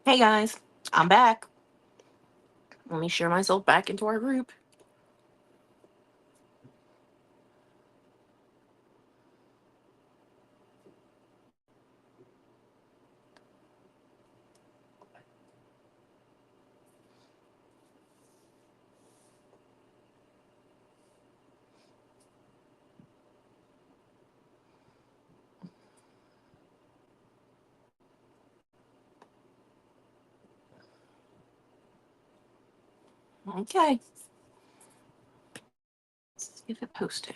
Hey guys, I'm back. Let me share myself back into our group. Okay, let's see if it posted.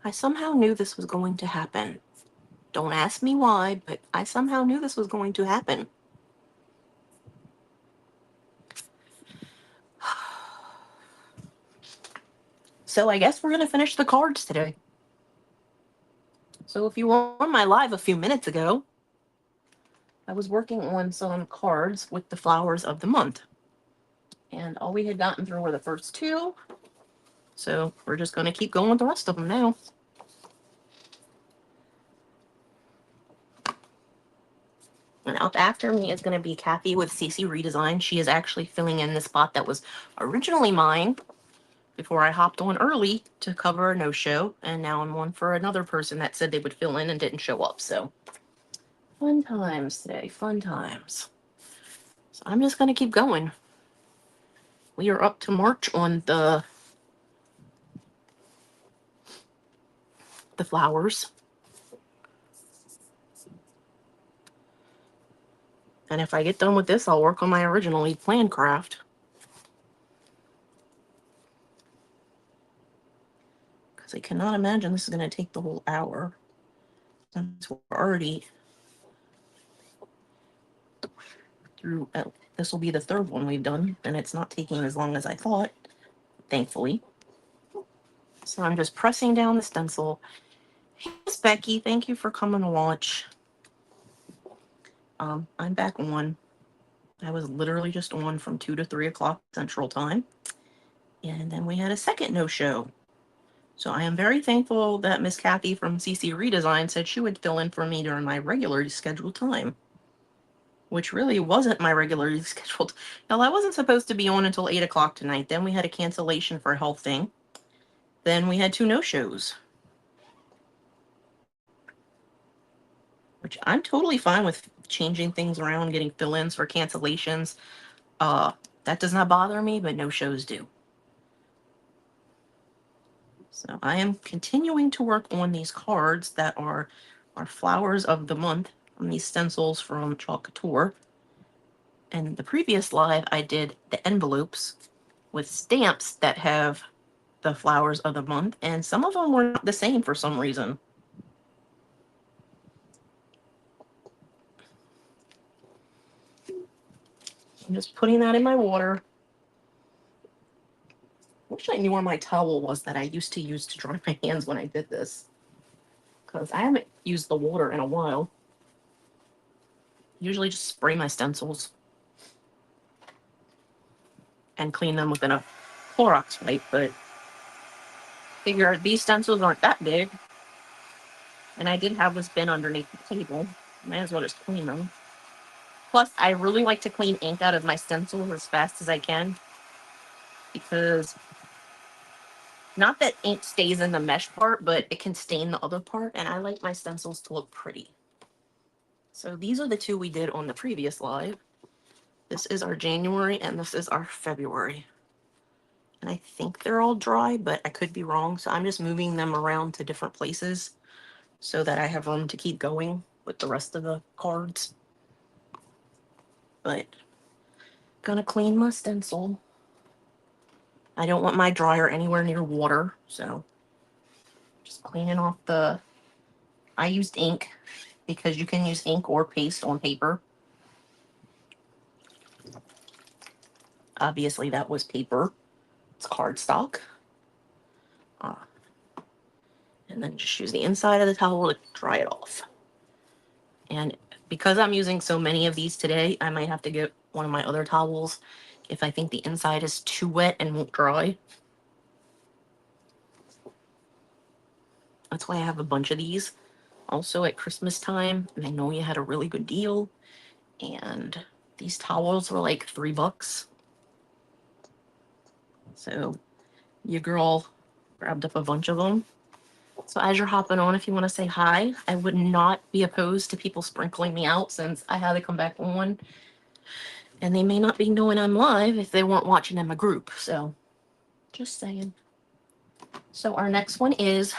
I somehow knew this was going to happen. Don't ask me why, but I somehow knew this was going to happen. So I guess we're going to finish the cards today. So if you were on my live a few minutes ago, I was working on some cards with the flowers of the month. And all we had gotten through were the first two. So we're just going to keep going with the rest of them now. And up after me is going to be Cathy with CC Redesign. She is actually filling in the spot that was originally mine before I hopped on early to cover a no-show. And now I'm on for another person that said they would fill in and didn't show up. So fun times today, fun times. So I'm just going to keep going. We are up to March on the flowers. And if I get done with this, I'll work on my originally planned craft. Because I cannot imagine this is going to take the whole hour. Since we're already through, this will be the third one we've done, and it's not taking as long as I thought, thankfully. So I'm just pressing down the stencil. Hey, Miss Becky, thank you for coming to watch. I'm back on. I was literally just on from 2 to 3 o'clock Central Time. And then we had a second no-show. So I am very thankful that Miss Cathy from CC Redesign said she would fill in for me during my regularly scheduled time. Which really wasn't my regularly scheduled. Now, I wasn't supposed to be on until 8 o'clock tonight. Then we had a cancellation for a health thing. Then we had 2 no-shows. Which I'm totally fine with changing things around, getting fill-ins for cancellations. That does not bother me, but no-shows do. So I am continuing to work on these cards that are our flowers of the month on these stencils from Chalk Couture. And the previous live, I did the envelopes with stamps that have the flowers of the month, and some of them were not the same for some reason. I'm just putting that in my water. Wish I knew where my towel was that I used to use to dry my hands when I did this, because I haven't used the water in a while. Usually just spray my stencils and clean them within a Clorox wipe, but figure these stencils aren't that big, and I did have this bin underneath the table. Might as well just clean them. Plus, I really like to clean ink out of my stencils as fast as I can, because not that ink stays in the mesh part, but it can stain the other part, and I like my stencils to look pretty. So these are the 2 we did on the previous live. This is our January, and this is our February. And I think they're all dry, but I could be wrong, so I'm just moving them around to different places so that I have room to keep going with the rest of the cards. But gonna clean my stencil. I don't want my dryer anywhere near water, so just cleaning off the... I used ink because you can use ink or paste on paper. Obviously, that was paper. It's cardstock. And then just use the inside of the towel to dry it off. And because I'm using so many of these today, I might have to get one of my other towels if I think the inside is too wet and won't dry. That's why I have a bunch of these. Also at Christmas time, and I know you had a really good deal. And these towels were like $3. So your girl grabbed up a bunch of them. So as you're hopping on, if you want to say hi, I would not be opposed to people sprinkling me out since I had to come back on. And they may not be knowing I'm live if they weren't watching in my group. So just saying. So our next one is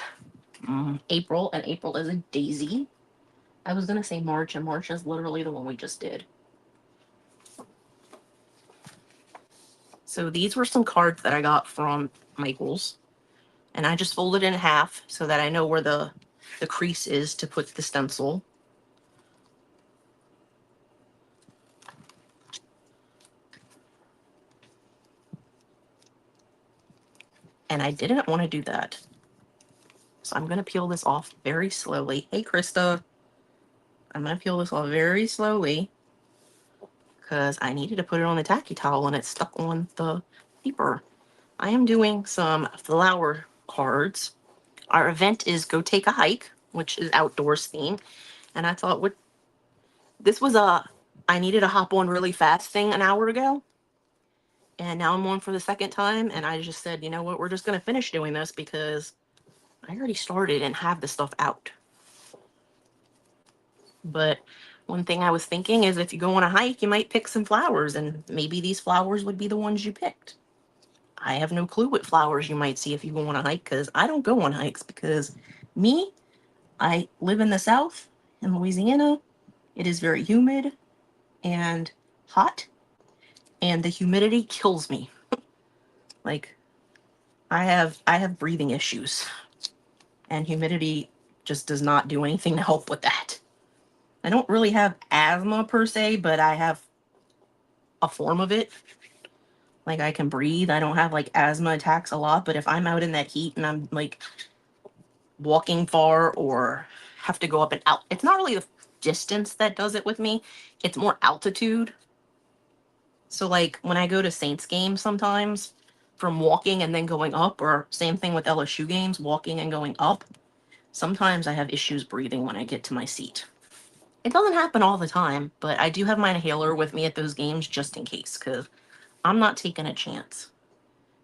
April, and April is a daisy. I was going to say March, and March is literally the one we just did. So these were some cards that I got from Michael's. And I just folded in half so that I know where the crease is to put the stencil. And I didn't want to do that. So I'm going to peel this off very slowly. Hey, Krista. I'm going to peel this off very slowly because I needed to put it on the tacky towel and it's stuck on the paper. I am doing some flower cards. Our event is Go Take a Hike, which is outdoors theme. And I thought, this was I needed to hop on really fast thing an hour ago. And now I'm on for the second time. And I just said, you know what, we're just going to finish doing this because I already started and have the stuff out. But one thing I was thinking is if you go on a hike, you might pick some flowers. And maybe these flowers would be the ones you picked. I have no clue what flowers you might see if you go on a hike because I don't go on hikes because me, I live in the South in Louisiana. It is very humid and hot, and the humidity kills me. Like, I have breathing issues, and humidity just does not do anything to help with that. I don't really have asthma per se, but I have a form of it. Like, I can breathe. I don't have like asthma attacks a lot, but if I'm out in that heat and I'm like walking far or have to go up and out, it's not really the distance that does it with me. It's more altitude. So like when I go to Saints games sometimes, from walking and then going up, or same thing with LSU games, walking and going up, sometimes I have issues breathing when I get to my seat. It doesn't happen all the time, but I do have my inhaler with me at those games just in case, because I'm not taking a chance.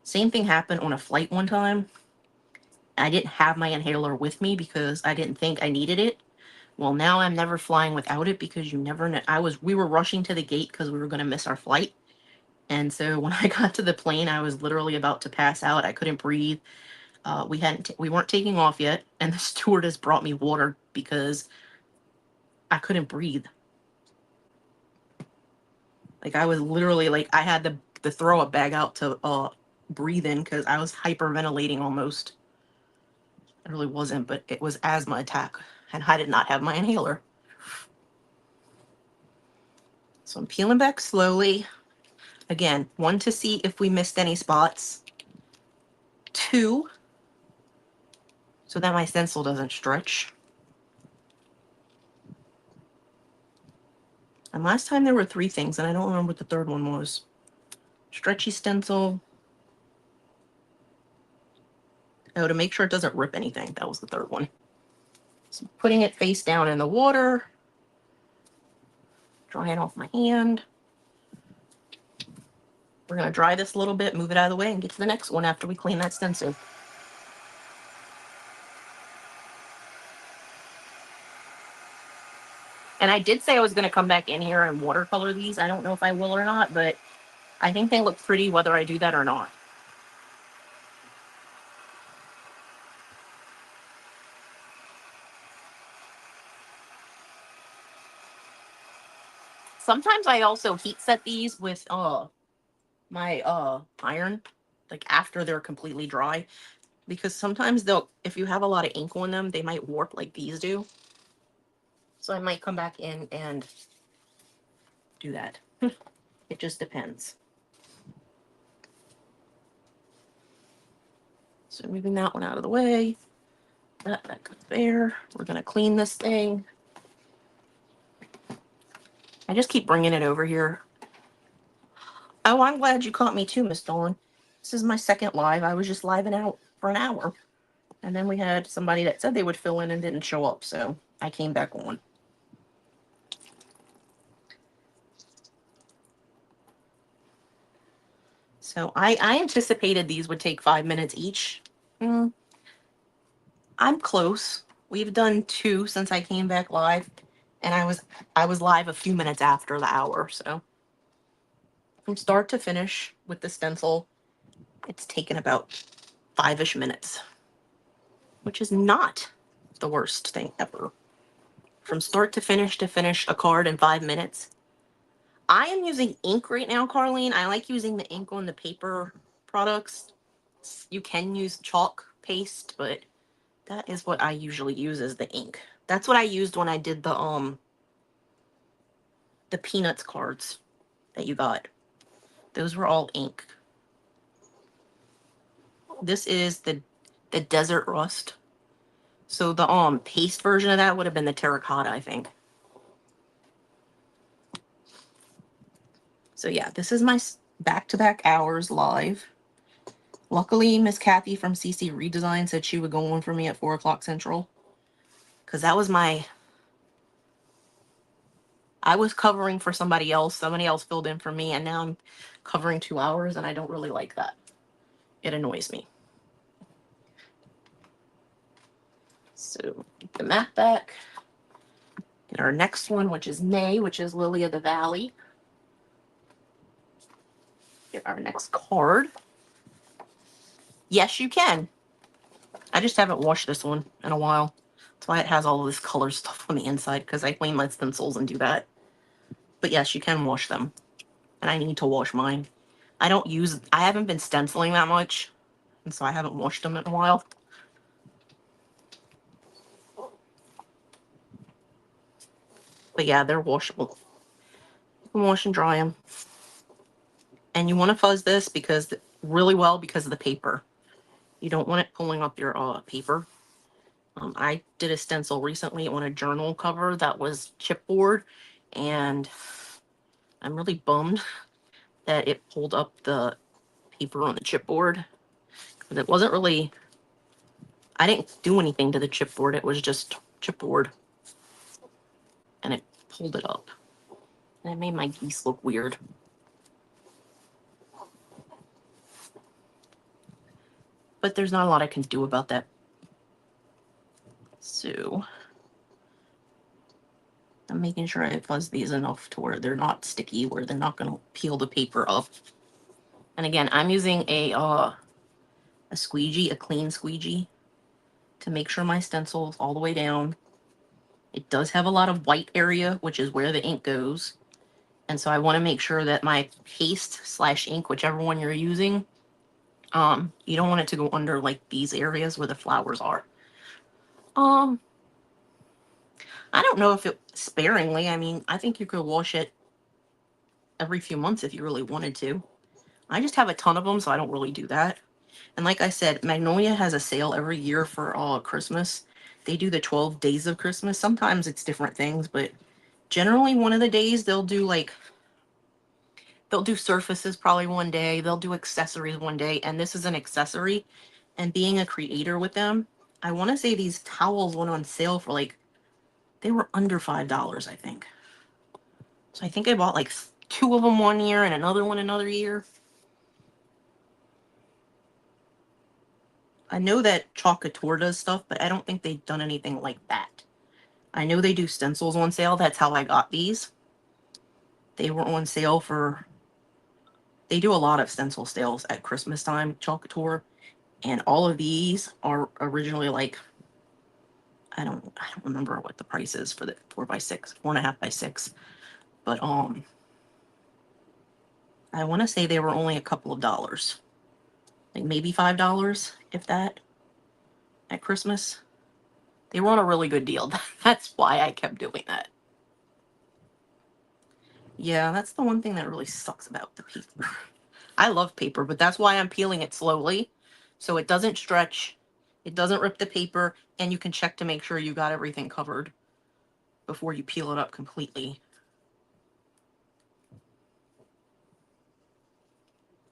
Same thing happened on a flight one time. I didn't have my inhaler with me because I didn't think I needed it. Well, now I'm never flying without it because you never know. We were rushing to the gate because we were going to miss our flight. And so when I got to the plane, I was literally about to pass out. I couldn't breathe. We weren't taking off yet, and the stewardess brought me water because I couldn't breathe. Like I was literally like I had the throw up bag out to breathe in because I was hyperventilating almost. It really wasn't, but it was asthma attack, and I did not have my inhaler. So I'm peeling back slowly. Again, 1, to see if we missed any spots. 2, so that my stencil doesn't stretch. And last time there were 3 things, and I don't remember what the third one was. Stretchy stencil. Oh, to make sure it doesn't rip anything. That was the third one. So putting it face down in the water. Drying off my hand. We're going to dry this a little bit, move it out of the way, and get to the next one after we clean that stencil. And I did say I was going to come back in here and watercolor these. I don't know if I will or not, but I think they look pretty whether I do that or not. Sometimes I also heat set these with my iron, like after they're completely dry, because sometimes if you have a lot of ink on them, they might warp like these do. So I might come back in and do that. It just depends. So moving that one out of the way. That goes there. We're going to clean this thing. I just keep bringing it over here. Oh, I'm glad you caught me too, Miss Dawn. This is my second live. I was just living out for an hour. And then we had somebody that said they would fill in and didn't show up, so I came back on. So I anticipated these would take 5 minutes each. I'm close. We've done 2 since I came back live, and I was live a few minutes after the hour, so from start to finish with the stencil, it's taken about 5-ish minutes, which is not the worst thing ever. From start to finish a card in 5 minutes. I am using ink right now, Carlene. I like using the ink on the paper products. You can use chalk paste, but that is what I usually use as the ink. That's what I used when I did the Peanuts cards that you got. Those were all ink. This is the Desert Rust. So the paste version of that would have been the terracotta, I think. So yeah, this is my back-to-back hours live. Luckily, Miss Cathy from CC Redesign said she would go on for me at 4 o'clock Central. Because that was I was covering for somebody else. Somebody else filled in for me, and now I'm covering 2 hours, and I don't really like that. It annoys me. So, get the map back. Get our next one, which is May, which is Lily of the Valley. Get our next card. Yes, you can. I just haven't washed this one in a while. That's why it has all of this color stuff on the inside, because I clean my stencils and do that. But yes, you can wash them. And I need to wash mine. I haven't been stenciling that much, and so I haven't washed them in a while. But yeah, they're washable. You can wash and dry them. And you want to fuzz this really well because of the paper. You don't want it pulling up your paper. I did a stencil recently on a journal cover that was chipboard, and I'm really bummed that it pulled up the paper on the chipboard. But it wasn't really, I didn't do anything to the chipboard. It was just chipboard. And it pulled it up. And it made my geese look weird. But there's not a lot I can do about that. So I'm making sure I fuzz these enough to where they're not sticky, where they're not going to peel the paper up. And again, I'm using a squeegee, a clean squeegee, to make sure my stencil is all the way down. It does have a lot of white area, which is where the ink goes. And so I want to make sure that my paste / ink, whichever one you're using, you don't want it to go under like these areas where the flowers are. I don't know if it sparingly. I mean, I think you could wash it every few months if you really wanted to. I just have a ton of them, so I don't really do that. And like I said, Magnolia has a sale every year for Christmas. They do the 12 days of Christmas. Sometimes it's different things, but generally one of the days they'll do surfaces probably one day. They'll do accessories one day, and this is an accessory. And being a creator with them, I want to say these towels went on sale for they were under $5, I think. So I think I bought 2 of them one year and another one another year. I know that Chalk Couture does stuff, but I don't think they've done anything like that. I know they do stencils on sale. That's how I got these. They were on sale they do a lot of stencil sales at Christmas time, Chalk Couture. And all of these are originally I don't remember what the price is for the 4x6, 4.5 by 6. But I want to say they were only a couple of dollars. Maybe $5, if that, at Christmas. They were on a really good deal. That's why I kept doing that. Yeah, that's the one thing that really sucks about the paper. I love paper, but that's why I'm peeling it slowly, so it doesn't stretch, it doesn't rip the paper, and you can check to make sure you got everything covered before you peel it up completely.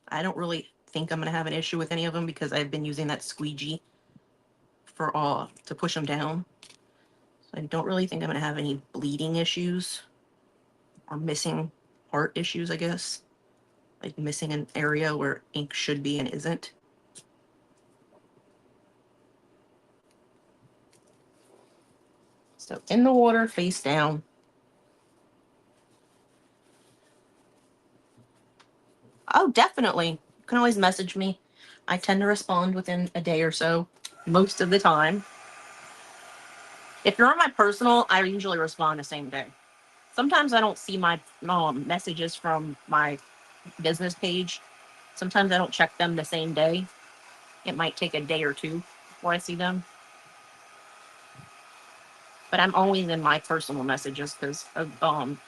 I don't really think I'm going to have an issue with any of them because I've been using that squeegee for to push them down. So I don't really think I'm going to have any bleeding issues or missing part issues, I guess. Like missing an area where ink should be and isn't. So in the water, face down. Oh, definitely. You can always message me. I tend to respond within a day or so, most of the time. If you're on my personal, I usually respond the same day. Sometimes I don't see my messages from my business page. Sometimes I don't check them the same day. It might take a day or two before I see them. But I'm always in my personal messages because of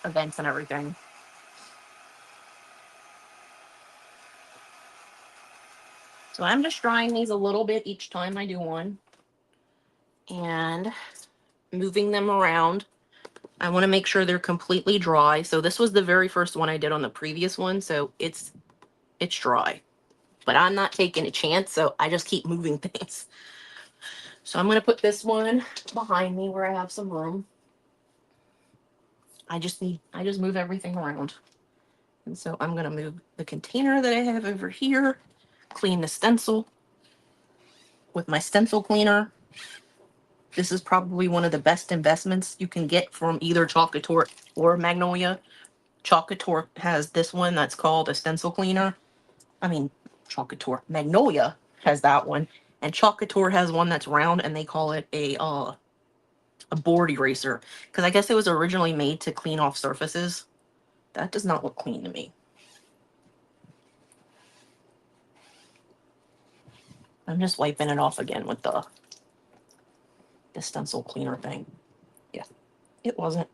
events and everything. So I'm just drying these a little bit each time I do one. And moving them around. I want to make sure they're completely dry. So this was the very first one I did on the previous one. So it's dry. But I'm not taking a chance, so I just keep moving things. So I'm going to put this one behind me where I have some room. I just move everything around. And so I'm going to move the container that I have over here, clean the stencil with my stencil cleaner. This is probably one of the best investments you can get from either Chalkator or Magnolia. Chalkator has this one that's called a stencil cleaner. I mean, Chalkator. Magnolia has that one. And Chalkator has one that's round, and they call it a board eraser. Because I guess it was originally made to clean off surfaces. That does not look clean to me. I'm just wiping it off again with the stencil cleaner thing. Yeah, it wasn't.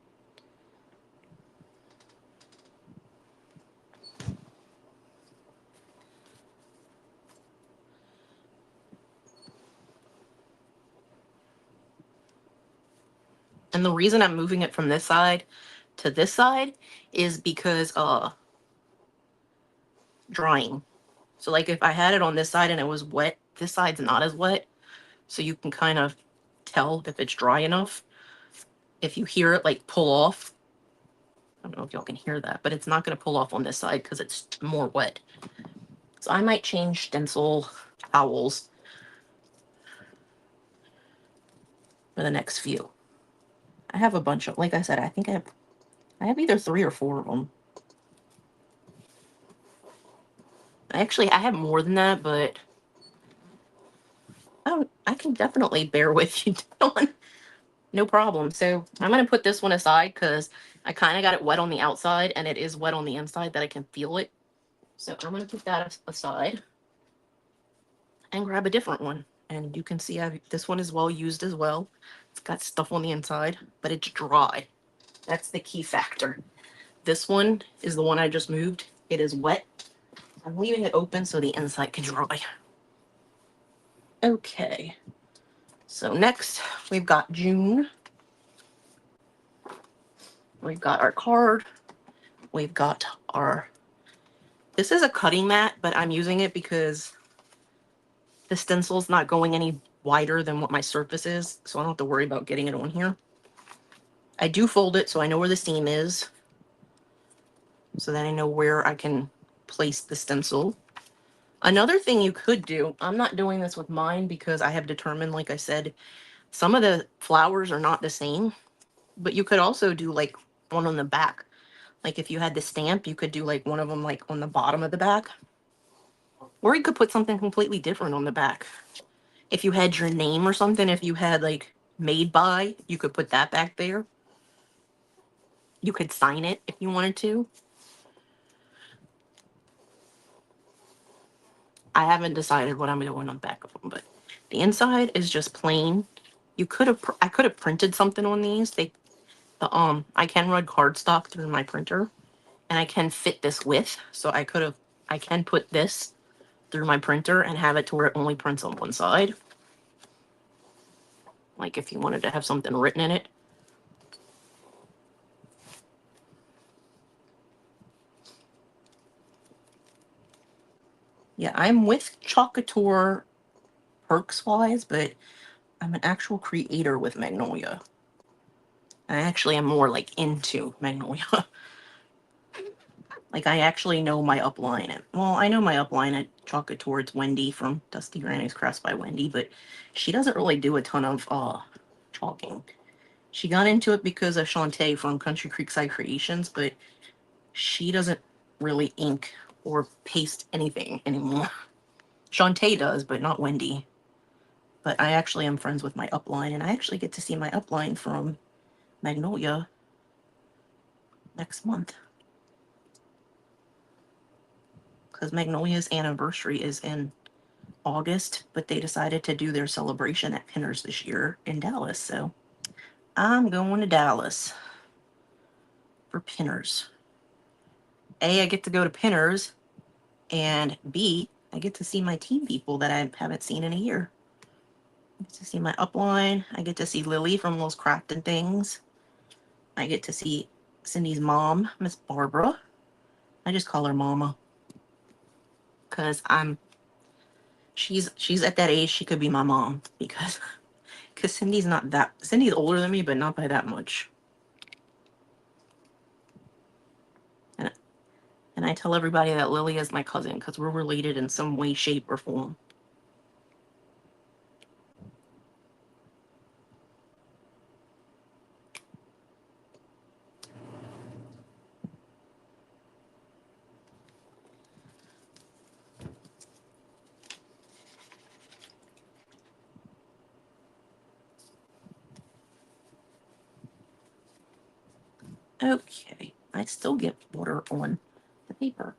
And the reason I'm moving it from this side to this side is because drying. So like if I had it on this side and it was wet, this side's not as wet. So you can kind of tell if it's dry enough. If you hear it like pull off, I don't know if y'all can hear that, but it's not going to pull off on this side because it's more wet. So I might change stencil towels for the next few. I have a bunch of, like I said, I think I have either 3 or 4 of them. Actually, I have more than that, but I can definitely bear with you, Dylan. No problem. So I'm going to put this one aside because I kind of got it wet on the outside and it is wet on the inside that I can feel it. So I'm going to put that aside and grab a different one. And you can see this one is well used as well. It's got stuff on the inside, but it's dry. That's the key factor. This one is the one I just moved. It is wet. I'm leaving it open so the inside can dry. Okay. So next, we've got June. We've got our card. We've got our... This is a cutting mat, but I'm using it because the stencil's not going any wider than what my surface is, so I don't have to worry about getting it on here. I do fold it so I know where the seam is, so that I know where I can place the stencil. Another thing you could do, I'm not doing this with mine because I have determined, like I said, some of the flowers are not the same, but you could also do like one on the back. Like if you had the stamp, you could do like one of them like on the bottom of the back. Or you could put something completely different on the back. If you had your name or something, if you had like made by, you could put that back there. You could sign it if you wanted to. I haven't decided what I'm doing on the back of them, but the inside is just plain. I could have printed something on these. I can run cardstock through my printer, and I can fit this width, so I can put this through my printer and have it to where it only prints on one side. Like if you wanted to have something written in it. Yeah, I'm with Chalkator perks wise, but I'm an actual creator with Magnolia. I actually am more like into Magnolia. Like I actually know my upline. Well, I know my upline at Chocolate Towards Wendy from Dusty Granny's Crafts by Wendy, but she doesn't really do a ton of chalking. She got into it because of Shantae from Country Creekside Creations, but she doesn't really ink or paste anything anymore. Shantae does, but not Wendy. But I actually am friends with my upline, and I actually get to see my upline from Magnolia next month. Because Magnolia's anniversary is in August, but they decided to do their celebration at Pinners this year in Dallas. So I'm going to Dallas for Pinners. A, I get to go to Pinners, and B, I get to see my team people that I haven't seen in a year. I get to see my upline. I get to see Lily from Those Crafting Things. I get to see Cindy's mom, Miss Barbara. I just call her Mama. Because she's at that age she could be my mom. Because Cindy's older than me, but not by that much. And I tell everybody that Lily is my cousin because we're related in some way, shape, or form. Okay, I still get water on the paper.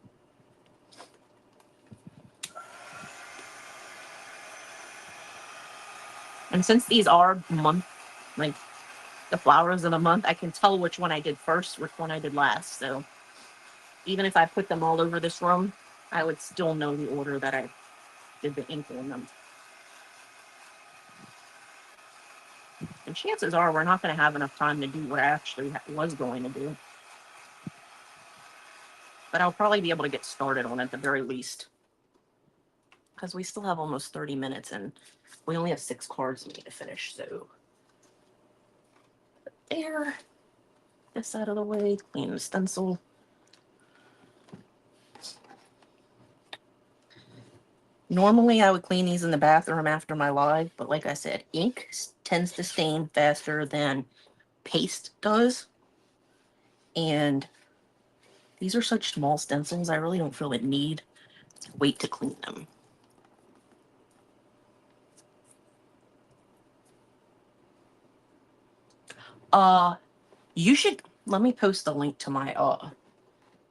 And since these are like the flowers of the month, I can tell which one I did first, which one I did last. So even if I put them all over this room, I would still know the order that I did the ink in them. And chances are we're not going to have enough time to do what I actually was going to do. But I'll probably be able to get started on it at the very least. Because we still have almost 30 minutes and we only have 6 cards we need to finish. So there. This out of the way. Clean the stencil. Normally I would clean these in the bathroom after my live, but like I said, ink tends to stain faster than paste does. And these are such small stencils, I really don't feel the need to wait to clean them. You should let me post a link to my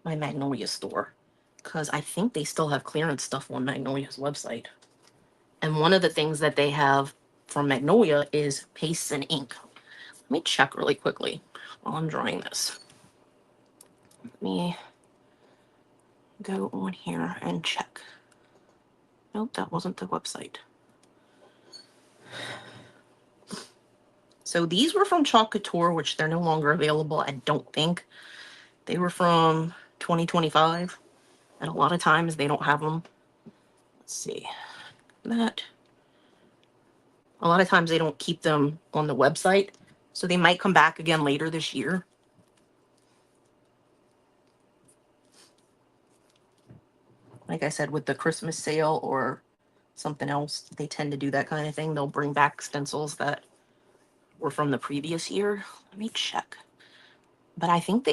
my Magnolia store, because I think they still have clearance stuff on Magnolia's website. And one of the things that they have from Magnolia is pastes and ink. Let me check really quickly while I'm drawing this. Let me go on here and check. Nope, that wasn't the website. So these were from Chalk Couture, which they're no longer available, I don't think. They were from 2025, and a lot of times they don't have them. Let's see. That. A lot of times they don't keep them on the website, so they might come back again later this year. Like I said, with the Christmas sale or something else, they tend to do that kind of thing. They'll bring back stencils that were from the previous year. Let me check. But I think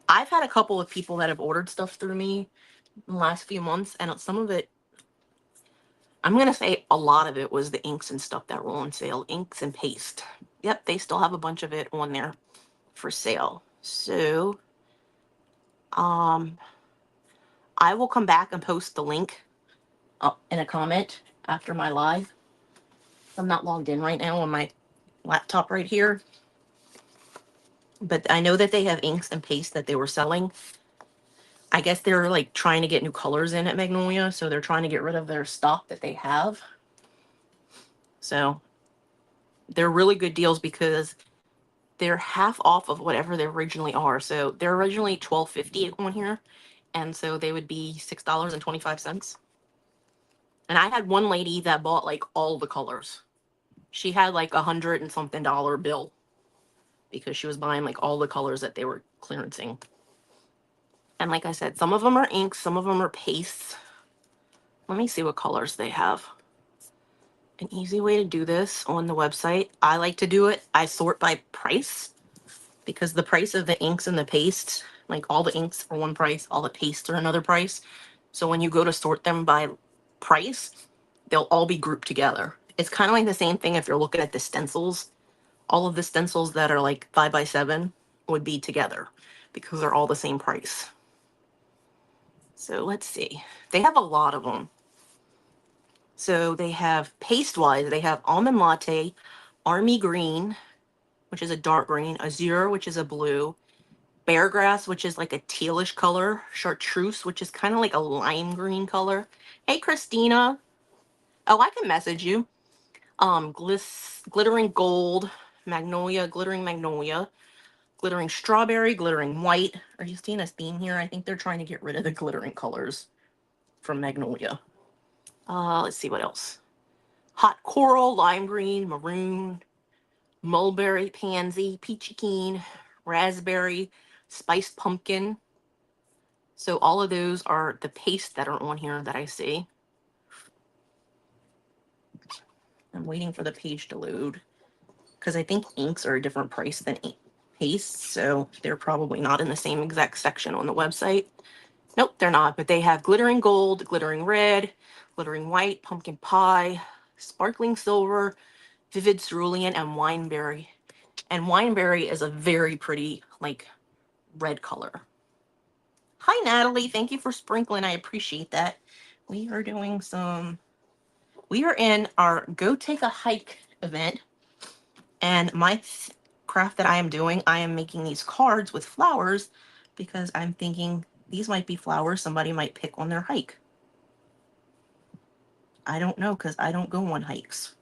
I've had a couple of people that have ordered stuff through me in the last few months, and some of it, I'm going to say a lot of it was the inks and stuff that were on sale. Inks and paste. Yep, they still have a bunch of it on there for sale. So, I will come back and post the link in a comment after my live. I'm not logged in right now on my laptop right here. But I know that they have inks and paste that they were selling. I guess they're like trying to get new colors in at Magnolia, so they're trying to get rid of their stock that they have. So they're really good deals because they're half off of whatever they originally are. So they're originally $12.50 on here, and so they would be $6.25. And I had one lady that bought like all the colors. She had like $100 and something bill because she was buying like all the colors that they were clearancing. And like I said, some of them are inks, some of them are pastes. Let me see what colors they have. An easy way to do this on the website, I like to do it, I sort by price, because the price of the inks and the pastes, like all the inks are one price, all the pastes are another price. So when you go to sort them by price, they'll all be grouped together. It's kind of like the same thing if you're looking at the stencils. All of the stencils that are like 5x7 would be together because they're all the same price. So let's see. They have a lot of them. So they have paste-wise, they have Almond Latte, Army Green, which is a dark green, Azure, which is a blue, Bear Grass, which is like a tealish color, Chartreuse, which is kind of like a lime green color. Hey, Christina. Oh, I can message you. Glittering Gold, Magnolia, Glittering Magnolia, Glittering Strawberry, Glittering White. Are you seeing a theme here? I think they're trying to get rid of the glittering colors from Magnolia. Let's see what else. Hot Coral, Lime Green, Maroon, Mulberry, Pansy, Peachy Keen, Raspberry, Spiced Pumpkin. So all of those are the pastes that are on here that I see. I'm waiting for the page to load because I think inks are a different price than pastes, so they're probably not in the same exact section on the website. Nope, they're not, but they have Glittering Gold, Glittering Red, Glittering White, Pumpkin Pie, Sparkling Silver, Vivid Cerulean, and Wineberry. And Wineberry is a very pretty, like, red color. Hi, Natalie. Thank you for sprinkling. I appreciate that. We are doing we are in our Go Take a Hike event. And my craft that I am doing, I am making these cards with flowers because I'm thinking these might be flowers somebody might pick on their hike. I don't know because I don't go on hikes.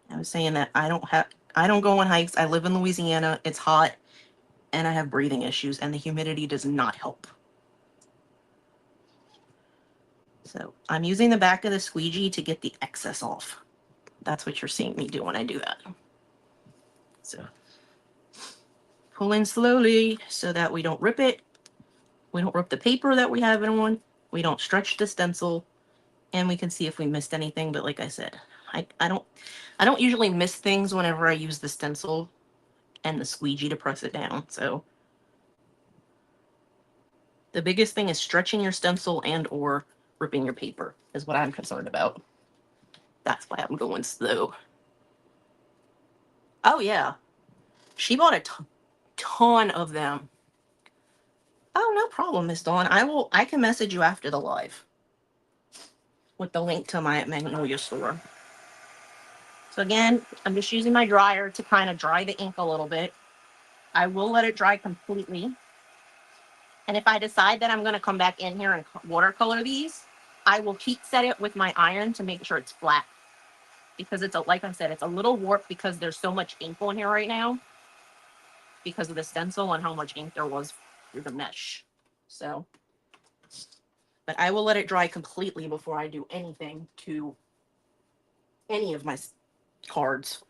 I was saying that I don't go on hikes. I live in Louisiana. It's hot and I have breathing issues and the humidity does not help. So I'm using the back of the squeegee to get the excess off. That's what you're seeing me do when I do that. So pull in slowly so that we don't rip it. We don't rip the paper that we have it on. We don't stretch the stencil. And we can see if we missed anything. But like I said, I don't usually miss things whenever I use the stencil and the squeegee to press it down. So the biggest thing is stretching your stencil and or ripping your paper is what I'm concerned about. That's why I'm going slow. Oh yeah, she bought a ton of them. Oh, no problem, Miss Dawn. I can message you after the live with the link to my Magnolia store. So again, I'm just using my dryer to kind of dry the ink a little bit. I will let it dry completely. And if I decide that I'm going to come back in here and watercolor these, I will heat set it with my iron to make sure it's flat. Because it's, like I said, it's a little warped because there's so much ink on here right now. Because of the stencil and how much ink there was through the mesh. So, but I will let it dry completely before I do anything to any of my cards.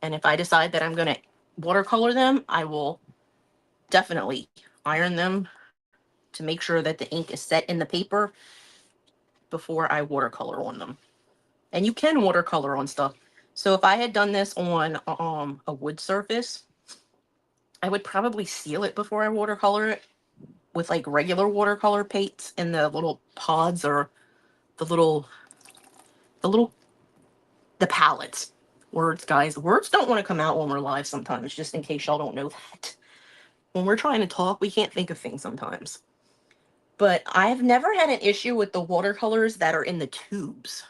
And if I decide that I'm going to watercolor them, I will definitely iron them to make sure that the ink is set in the paper before I watercolor on them. And you can watercolor on stuff. So if I had done this on a wood surface, I would probably seal it before I watercolor it with like regular watercolor paints in the little pods or the palettes. Words, guys. Words don't want to come out when we're live sometimes, just in case y'all don't know that. When we're trying to talk, we can't think of things sometimes. But I've never had an issue with the watercolors that are in the tubes.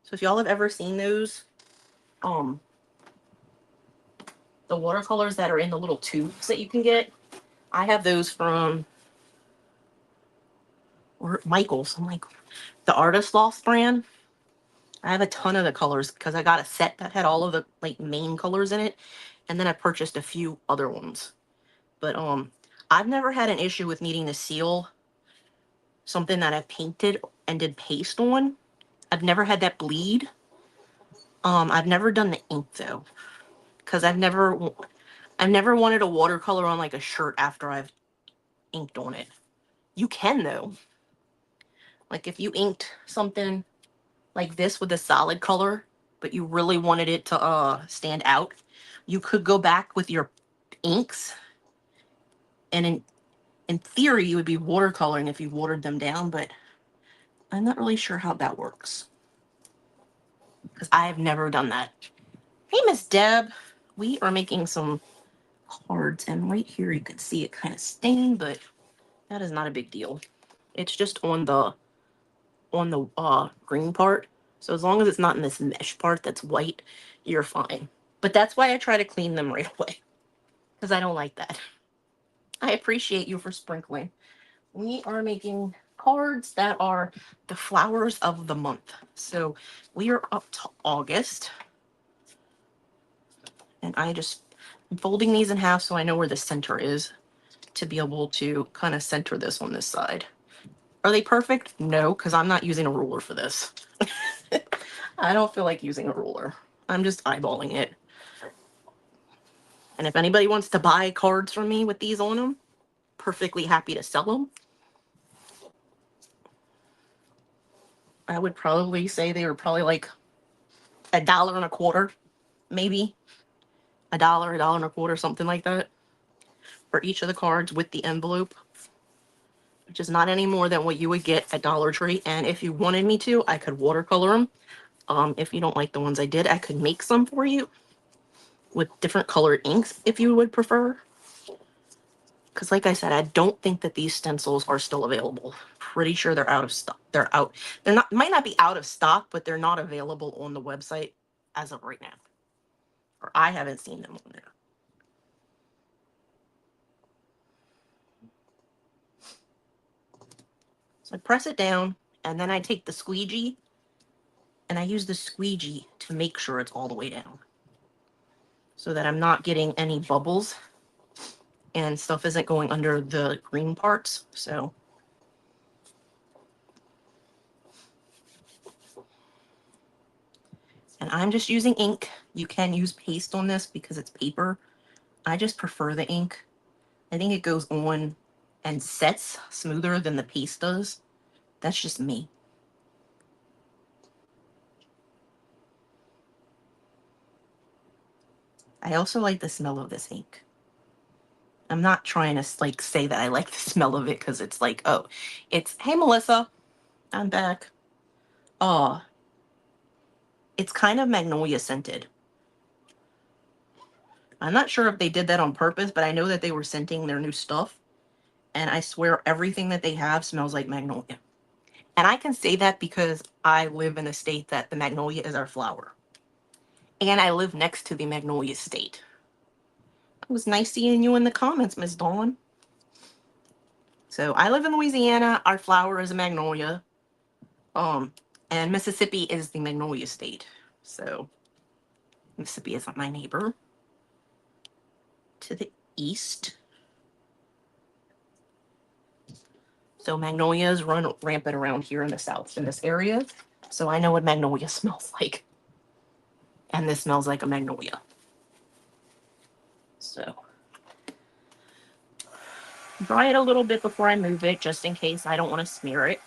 So if y'all have ever seen those, the watercolors that are in the little tubes that you can get, I have those from Michael's. I'm like, the Artist Loft brand. I have a ton of the colors because I got a set that had all of the like main colors in it, and then I purchased a few other ones. But I've never had an issue with needing to seal something that I've painted and did paste on. I've never had that bleed. I've never done the ink though, because I've never wanted a watercolor on like a shirt after I've inked on it. You can though. Like if you inked something like this with a solid color, but you really wanted it to stand out, you could go back with your inks, and in theory you would be watercoloring if you watered them down, but I'm not really sure how that works because I've never done that. Hey, Miss Deb, we are making some cards, and right here you can see it kind of stained, but that is not a big deal. It's just on the green part. So as long as it's not in this mesh part that's white, you're fine. But that's why I try to clean them right away, because I don't like that. I appreciate you for sprinkling. We are making cards that are the flowers of the month. So we are up to August. And I'm folding these in half so I know where the center is to be able to kind of center this on this side. Are they perfect? No, because I'm not using a ruler for this. I don't feel like using a ruler. I'm just eyeballing it. And if anybody wants to buy cards from me with these on them, perfectly happy to sell them. I would probably say they were probably like $1.25, maybe $1, $1.25, something like that, for each of the cards with the envelope, which is not any more than what you would get at Dollar Tree. And if you wanted me to, I could watercolor them. If you don't like the ones I did, I could make some for you with different colored inks if you would prefer. Because like I said, I don't think that these stencils are still available. Pretty sure they're out of stock. They're out. They're not, might not be out of stock, but they're not available on the website as of right now. Or I haven't seen them on there. So I press it down, and then I take the squeegee, and I use the squeegee to make sure it's all the way down, so that I'm not getting any bubbles and stuff isn't going under the green parts. So and I'm just using ink. You can use paste on this because it's paper. I just prefer the ink. I think it goes on and sets smoother than the paste does. That's just me. I also like the smell of this ink. I'm not trying to like say that I like the smell of it because it's like, oh, it's, hey Melissa, I'm back. Oh, it's kind of magnolia scented. I'm not sure if they did that on purpose, but I know that they were scenting their new stuff. And I swear everything that they have smells like magnolia. And I can say that because I live in a state that the magnolia is our flower. And I live next to the magnolia state. It was nice seeing you in the comments, Miss Dawn. So I live in Louisiana. Our flower is a magnolia. And Mississippi is the magnolia state. So Mississippi isn't my neighbor. To the east. So magnolias run rampant around here in the south, in this area. So I know what magnolia smells like. And this smells like a magnolia. So dry it a little bit before I move it, just in case I don't want to smear it.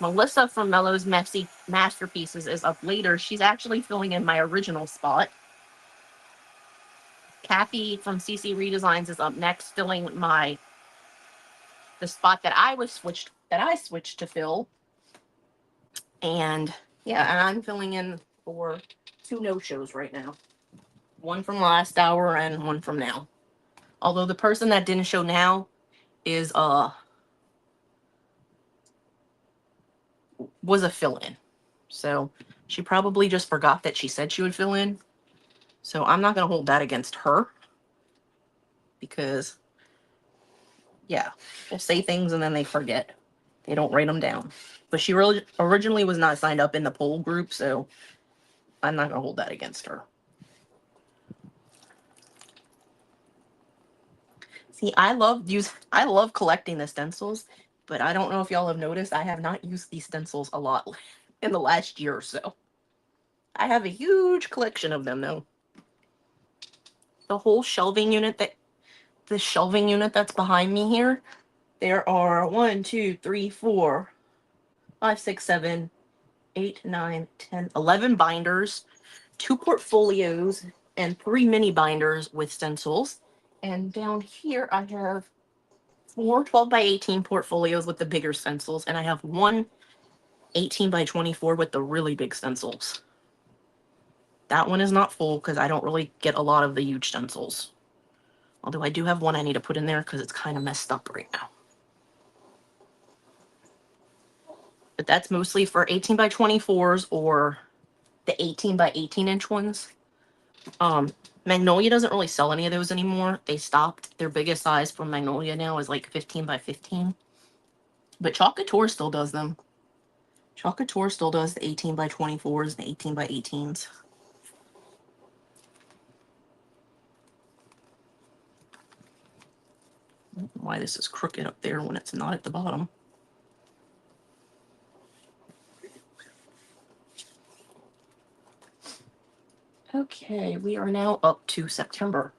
Melissa from Mello's Messy Masterpieces is up later. She's actually filling in my original spot. Cathy from CC Redesigns is up next, filling the spot that I switched to fill. And yeah, and I'm filling in for 2 no-shows right now. One from last hour and one from now. Although the person that didn't show now is was a fill-in. So she probably just forgot that she said she would fill in. So I'm not going to hold that against her. Because, yeah, they'll say things and then they forget. They don't write them down. But she originally was not signed up in the poll group, so I'm not going to hold that against her. See, I love collecting the stencils, but I don't know if y'all have noticed, I have not used these stencils a lot in the last year or so. I have a huge collection of them though. The whole shelving unit the shelving unit that's behind me here, there are 1, 2, 3, 4, 5, 6, 7, 8, 9, 10, 11 binders, 2 portfolios, and 3 mini binders with stencils. And down here I have 4 12 by 18 portfolios with the bigger stencils, and I have 1 18 by 24 with the really big stencils. That one is not full because I don't really get a lot of the huge stencils. Although I do have one I need to put in there because it's kind of messed up right now. But that's mostly for 18 by 24s or the 18 by 18 inch ones. Magnolia doesn't really sell any of those anymore. They stopped. Their biggest size from Magnolia now is like 15 by 15. But Chocateur still does them. Chocateur still does the 18 by 24s and 18 by 18s. I don't know why this is crooked up there when it's not at the bottom. Okay, we are now up to September.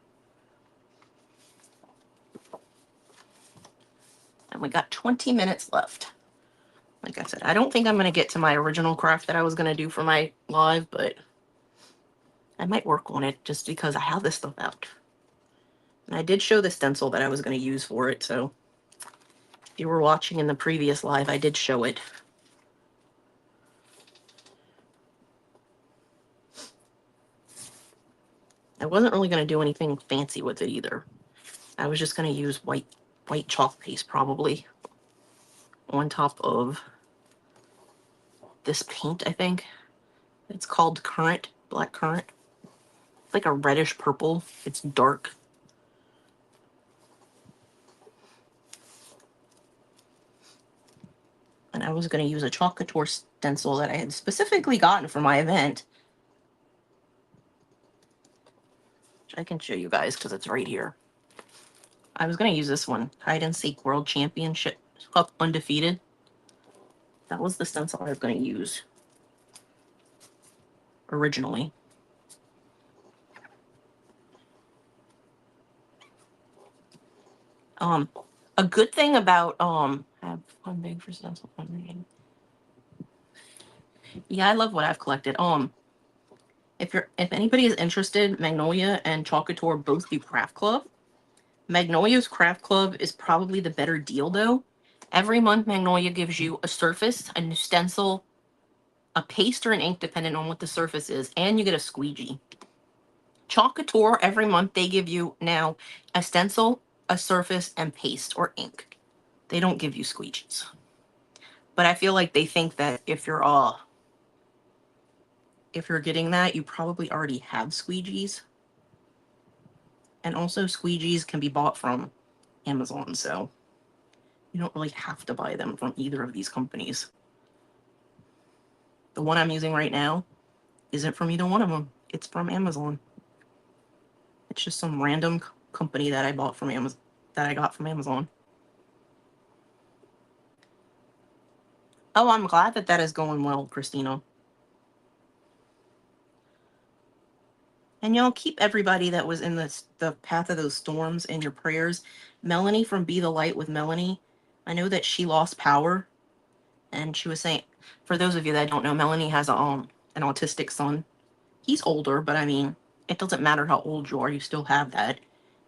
And we got 20 minutes left. Like I said, I don't think I'm going to get to my original craft that I was going to do for my live, but I might work on it just because I have this stuff out. And I did show the stencil that I was going to use for it, so if you were watching in the previous live, I did show it. I wasn't really going to do anything fancy with it either. I was just going to use white chalk paste probably on top of this paint, I think. It's called Currant, Black Currant. It's like a reddish purple. It's dark. And I was going to use a Chocateur stencil that I had specifically gotten for my event. Which I can show you guys because it's right here. I was going to use this one, Hide and Seek World Championship Cup Undefeated. That was the stencil I was going to use originally. A good thing about have one big for stencil fundraising. Yeah, I love what I've collected. If anybody is interested, Magnolia and Chocateur both do Craft Club. Magnolia's Craft Club is probably the better deal though. Every month Magnolia gives you a surface, a stencil, a paste or an ink depending on what the surface is, and you get a squeegee. Chocateur, every month they give you now a stencil, a surface, and paste or ink. They don't give you squeegees. But I feel like they think that if you're getting that, you probably already have squeegees. And also squeegees can be bought from Amazon, so you don't really have to buy them from either of these companies. The one I'm using right now isn't from either one of them. It's from Amazon. It's just some random company that I bought from Amazon, that I got from Amazon. Oh, I'm glad that that is going well, Christina. And y'all keep everybody that was in the path of those storms in your prayers. Melanie from Be the Light with Melanie, I know that she lost power, and she was saying, for those of you that don't know, Melanie has an autistic son. He's older, but I mean, it doesn't matter how old you are, you still have that.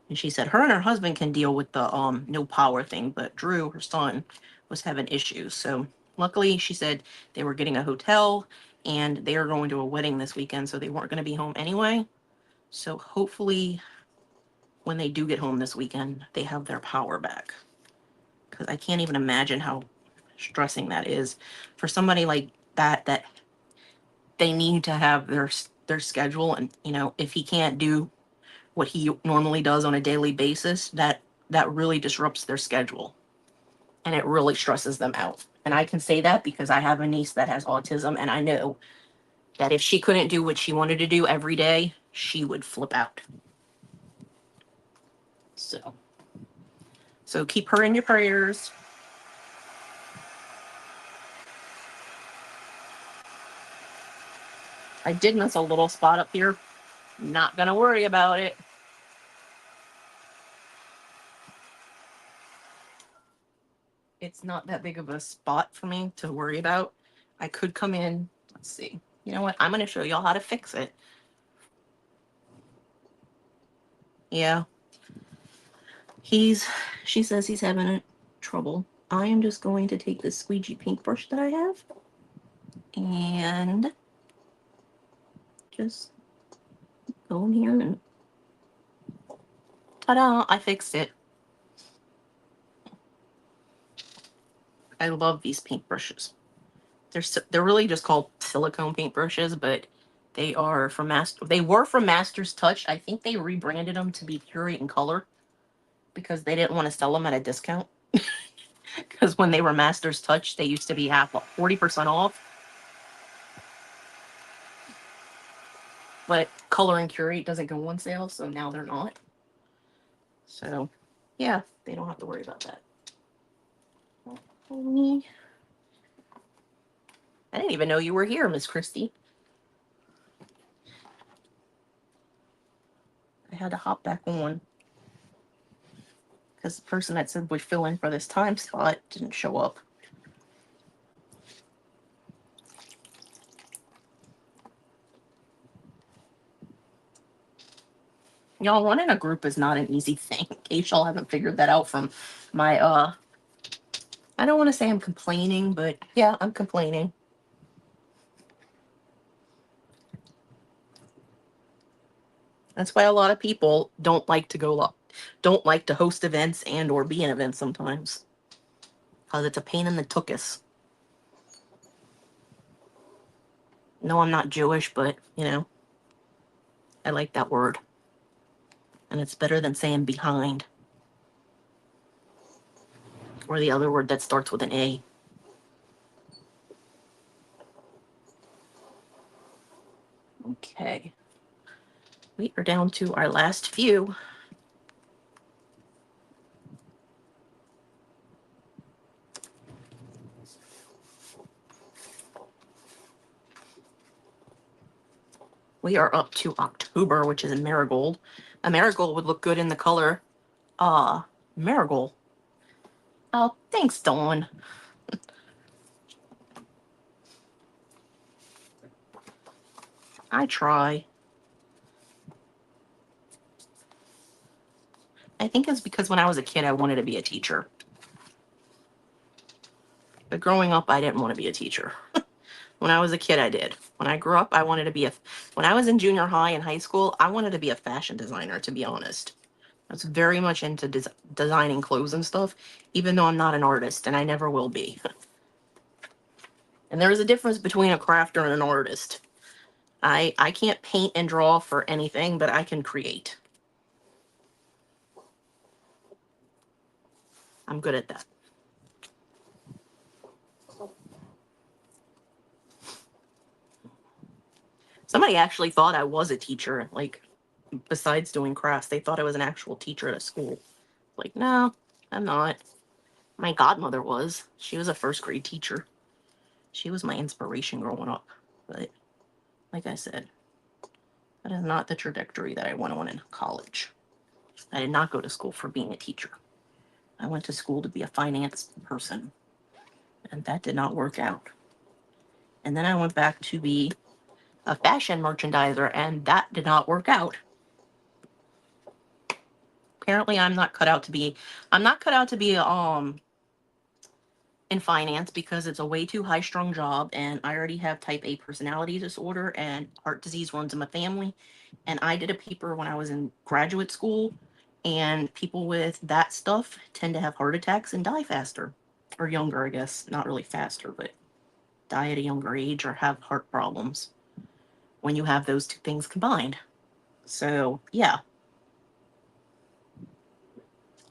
And she said her and her husband can deal with the no power thing, but Drew, her son, was having issues. So luckily, she said they were getting a hotel and they are going to a wedding this weekend, so they weren't going to be home anyway. So hopefully when they do get home this weekend, they have their power back. Because I can't even imagine how stressing that is for somebody like that, that they need to have their schedule. And, you know, if he can't do what he normally does on a daily basis, that really disrupts their schedule. And it really stresses them out. And I can say that because I have a niece that has autism, and I know that if she couldn't do what she wanted to do every day, she would flip out. So keep her in your prayers. I did miss a little spot up here. Not gonna worry about it. It's not that big of a spot for me to worry about. I could come in. Let's see. You know what? I'm gonna show y'all how to fix it. Yeah. She says he's having trouble. I am just going to take this squeegee paintbrush that I have and just go in here and ta-da, I fixed it. I love these paintbrushes. They're really just called silicone paintbrushes, but they are from They were from Master's Touch. I think they rebranded them to be Curate and Color because they didn't want to sell them at a discount. Because when they were Master's Touch, they used to be 40% off. But Color and Curate doesn't go on sale, so now they're not. So, yeah, they don't have to worry about that. I didn't even know you were here, Miss Christie. I had to hop back on because the person that said would fill in for this time slot didn't show up. Y'all, running a group is not an easy thing. In case y'all haven't figured that out from my, I don't want to say I'm complaining, but yeah, I'm complaining. That's why a lot of people don't like to host events and or be in events sometimes. Because it's a pain in the tuchus. No, I'm not Jewish, but, you know, I like that word. And it's better than saying behind. Or the other word that starts with an A. Okay. We are down to our last few. We are up to October, which is a marigold. A marigold would look good in the color marigold. Oh, thanks, Dawn. I try. I think it's because when I was a kid, I wanted to be a teacher. But growing up, I didn't want to be a teacher. When I was a kid, I did. When I grew up, I wanted to be when I was in junior high and high school, I wanted to be a fashion designer, to be honest. I was very much into designing clothes and stuff, even though I'm not an artist, and I never will be. And there is a difference between a crafter and an artist. I can't paint and draw for anything, but I can create. I'm good at that. Somebody actually thought I was a teacher, like, besides doing crafts, they thought I was an actual teacher at a school. Like, no, I'm not. My godmother was. She was a first grade teacher. She was my inspiration growing up. But, like I said, that is not the trajectory that I went on in college. I did not go to school for being a teacher. I went to school to be a finance person. And that did not work out. And then I went back to be a fashion merchandiser, and that did not work out. Apparently, I'm not cut out to be in finance because it's a way too high-strung job, and I already have type A personality disorder, and heart disease runs in my family. And I did a paper when I was in graduate school, and people with that stuff tend to have heart attacks and die faster. Or younger, I guess. Not really faster, but die at a younger age or have heart problems when you have those two things combined. So, yeah.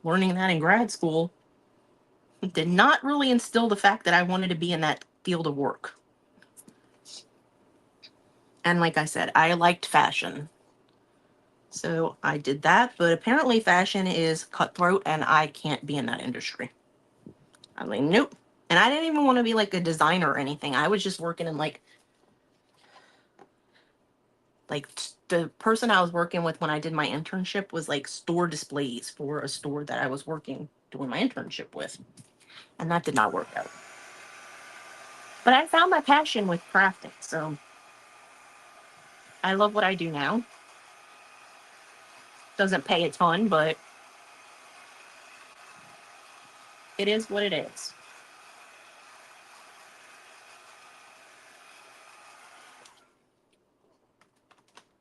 Learning that in grad school did not really instill the fact that I wanted to be in that field of work. And like I said, I liked fashion. So I did that, but apparently fashion is cutthroat and I can't be in that industry. I'm like, nope. And I didn't even want to be like a designer or anything. I was just working in like, Like the person I was working with when I did my internship was like store displays for a store that I was doing my internship with. And that did not work out. But I found my passion with crafting, so I love what I do now. Doesn't pay a ton, but it is what it is.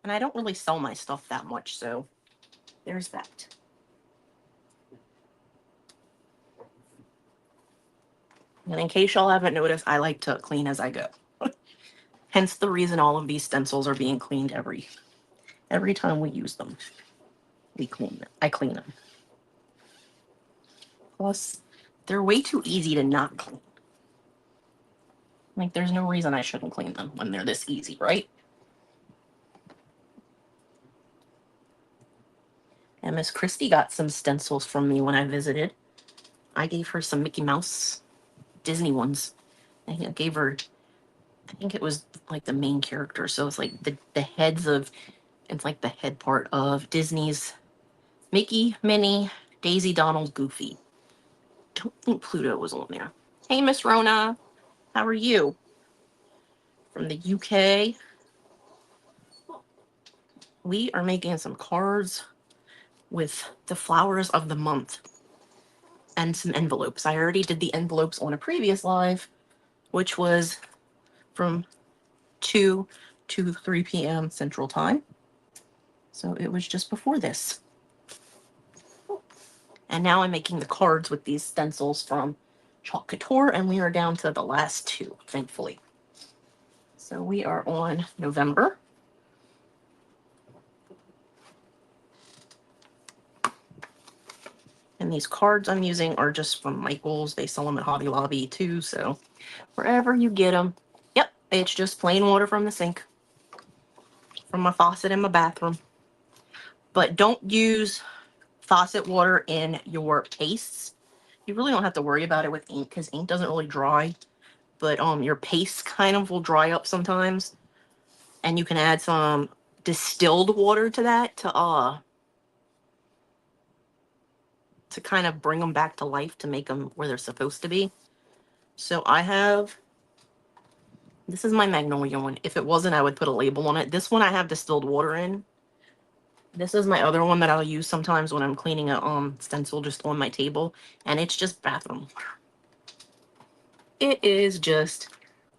And I don't really sell my stuff that much, so there's that. And in case y'all haven't noticed, I like to clean as I go. Hence the reason all of these stencils are being cleaned every time we use them. We clean them. I clean them. Plus, they're way too easy to not clean. Like, there's no reason I shouldn't clean them when they're this easy, right? And Miss Christie got some stencils from me when I visited. I gave her some Mickey Mouse Disney ones. I gave her, I think it was like the main character. So it's like the heads of, it's like the head part of Disney's Mickey, Minnie, Daisy, Donald, Goofy. Don't think Pluto was on there. Hey, Miss Rona. How are you? From the UK. We are making some cards with the flowers of the month and some envelopes. I already did the envelopes on a previous live, which was from 2 to 3 p.m. Central Time. So it was just before this. And now I'm making the cards with these stencils from Chalk Couture, and we are down to the last 2, thankfully. So we are on November. And these cards I'm using are just from Michael's. They sell them at Hobby Lobby too, so wherever you get them. Yep, it's just plain water from the sink. From my faucet in my bathroom. But don't use faucet water in your pastes. You really don't have to worry about it with ink because ink doesn't really dry. But your paste kind of will dry up sometimes. And you can add some distilled water to that to kind of bring them back to life, to make them where they're supposed to be. So I have, this is my Magnolia one. If it wasn't, I would put a label on it. This one I have distilled water in. This is my other one that I'll use sometimes when I'm cleaning a stencil just on my table, and it's just bathroom water. It is just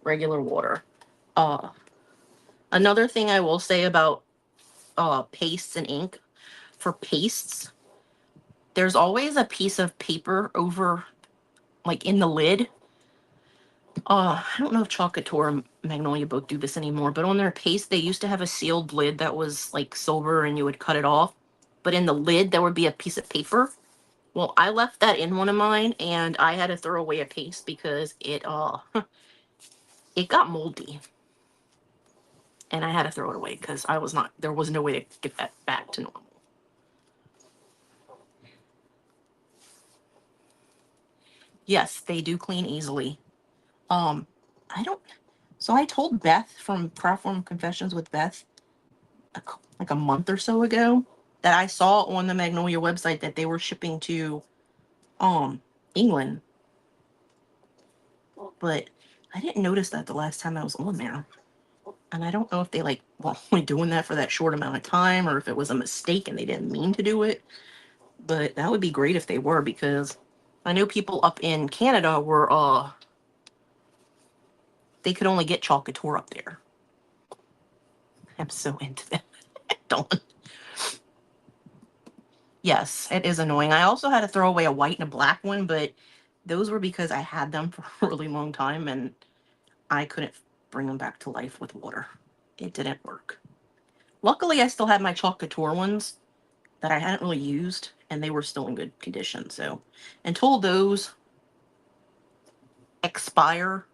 regular water. Another thing I will say about pastes and ink, for pastes, there's always a piece of paper over, like in the lid. I don't know if Chalk Couture and Magnolia both do this anymore, but on their paste, they used to have a sealed lid that was like silver and you would cut it off. But in the lid, there would be a piece of paper. Well, I left that in one of mine, and I had to throw away a paste because it it got moldy. And I had to throw it away because there was no way to get that back to normal. Yes, they do clean easily. So I told Beth from Craftform Confessions with Beth like a month or so ago that I saw on the Magnolia website that they were shipping to England. But I didn't notice that the last time I was on there. And I don't know if they were only doing that for that short amount of time, or if it was a mistake and they didn't mean to do it. But that would be great if they were, because I know people up in Canada were they could only get Chalk Couture up there. I'm so into them. Don't. Yes, it is annoying. I also had to throw away a white and a black one, but those were because I had them for a really long time and I couldn't bring them back to life with water. It didn't work. Luckily, I still had my Chalk Couture ones that I hadn't really used, and they were still in good condition. So until those expire,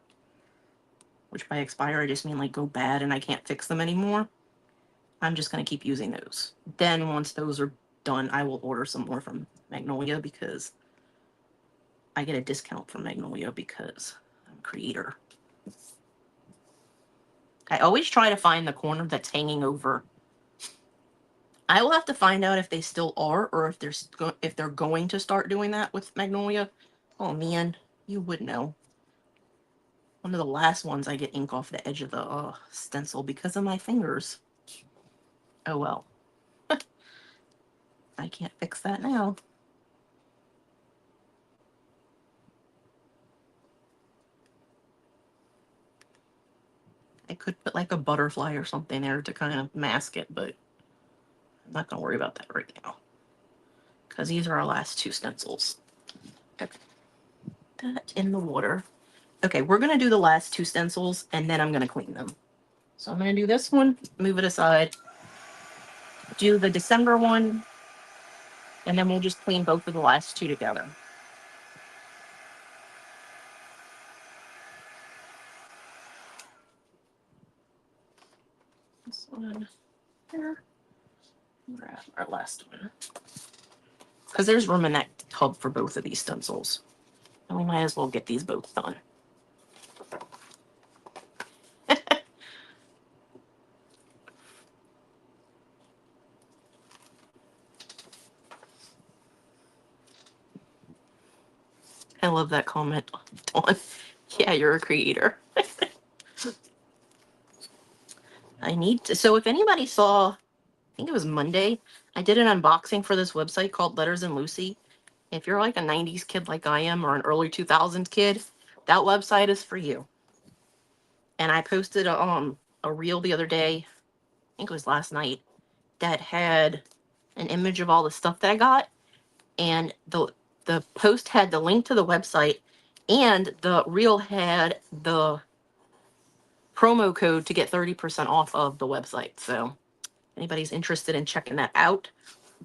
which by expire I just mean like go bad and I can't fix them anymore, I'm just going to keep using those. Then once those are done, I will order some more from Magnolia, because I get a discount from Magnolia because I'm a creator. I always try to find the corner that's hanging over. I will have to find out if they still are, or if they're going to start doing that with Magnolia. Oh man, you would know. One of the last ones I get ink off the edge of the stencil because of my fingers. Oh well. I can't fix that now. I could put like a butterfly or something there to kind of mask it, but I'm not going to worry about that right now. Because these are our last two stencils. Okay. That in the water. Okay, we're going to do the last two stencils, and then I'm going to clean them. So I'm going to do this one, move it aside, do the December one, and then we'll just clean both of the last two together. This one here. Grab our last one. Because there's room in that tub for both of these stencils. And we might as well get these both done. I love that comment, Dawn. Yeah, you're a creator. I need to. So if anybody saw, I think it was Monday, I did an unboxing for this website called Letters and Lucy. If you're like a 90s kid like I am, or an early 2000s kid, that website is for you. And I posted a reel the other day, I think it was last night, that had an image of all the stuff that I got. And the post had the link to the website, and the reel had the promo code to get 30% off of the website. So anybody's interested in checking that out,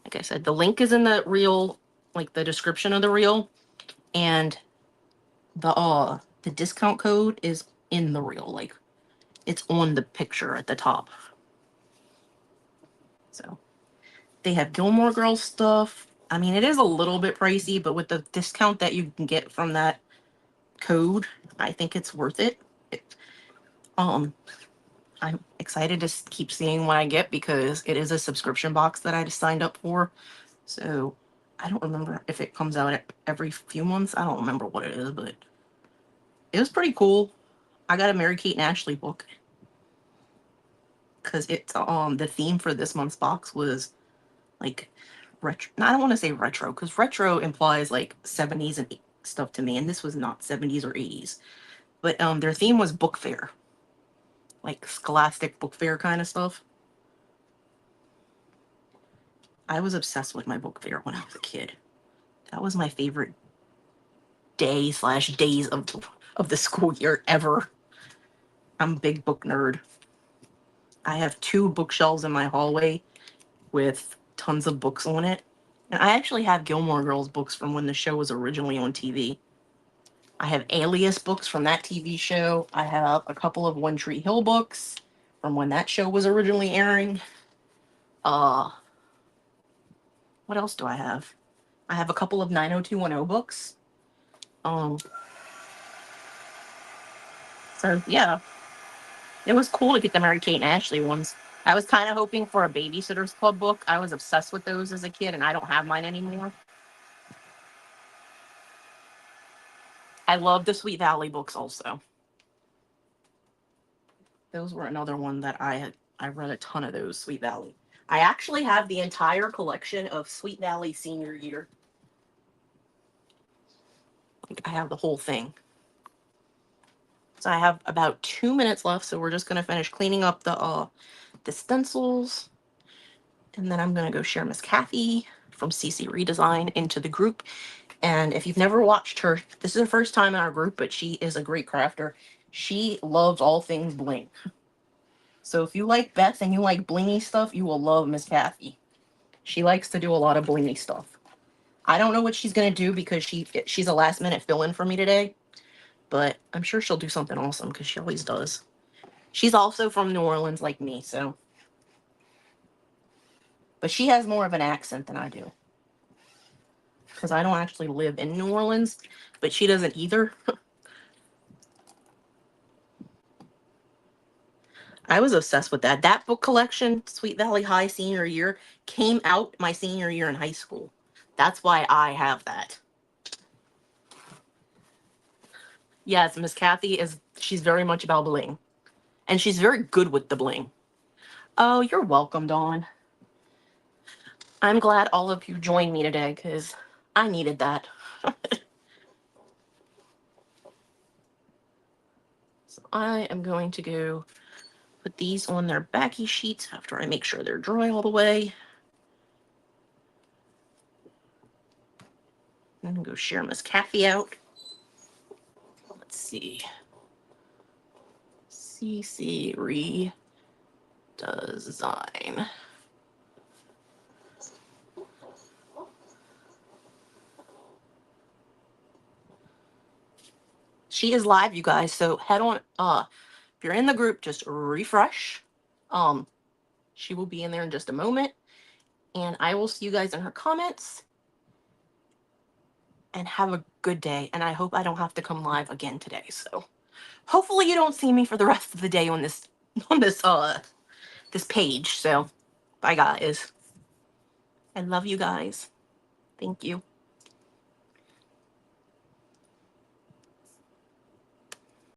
like I said, the link is in the reel, like the description of the reel, and the discount code is in the reel, like it's on the picture at the top. So they have Gilmore Girls stuff. I mean, it is a little bit pricey, but with the discount that you can get from that code, I think it's worth it. I'm excited to keep seeing what I get because it is a subscription box that I just signed up for. So I don't remember if it comes out every few months. I don't remember what it is, but it was pretty cool. I got a Mary-Kate and Ashley book because it's the theme for this month's box was like retro. I don't want to say retro because retro implies like 70s and stuff to me, and this was not 70s or 80s. But their theme was book fair, like scholastic book fair kind of stuff. I was obsessed with my book fair when I was a kid. That was my favorite days of the school year ever. I'm a big book nerd. I have 2 bookshelves in my hallway with tons of books on it. And I actually have Gilmore Girls books from when the show was originally on TV. I have Alias books from that TV show. I have a couple of One Tree Hill books from when that show was originally airing. What else do I have? I have a couple of 90210 books. So yeah, it was cool to get the Mary-Kate and Ashley ones. I was kind of hoping for a Babysitter's Club book. I was obsessed with those as a kid, and I don't have mine anymore. I love the Sweet Valley books also. Those were another one that I read a ton of those, Sweet Valley. I actually have the entire collection of Sweet Valley senior year. Like, I have the whole thing. So I have about 2 minutes left, so we're just going to finish cleaning up the stencils. And then I'm going to go share Miss Cathy from CC Redesign into the group. And if you've never watched her, this is her first time in our group, but she is a great crafter. She loves all things bling. So if you like Beth and you like blingy stuff, you will love Miss Cathy. She likes to do a lot of blingy stuff. I don't know what she's going to do because she's a last minute fill-in for me today. But I'm sure she'll do something awesome because she always does. She's also from New Orleans like me, so. But she has more of an accent than I do. Because I don't actually live in New Orleans, but she doesn't either. I was obsessed with that. That book collection, Sweet Valley High senior year, came out my senior year in high school. That's why I have that. Yes, Miss Cathy she's very much about bling. And she's very good with the bling. Oh, you're welcome, Dawn. I'm glad all of you joined me today because I needed that. So I am going to go put these on their backy sheets after I make sure they're dry all the way. I'm going to go share Miss Cathy out. Let's see. CC Redesign. She is live, you guys, so head on, if you're in the group, just refresh. She will be in there in just a moment, and I will see you guys in her comments. And have a good day, and I hope I don't have to come live again today. So hopefully you don't see me for the rest of the day on this this page. So bye guys. I love you guys. Thank you.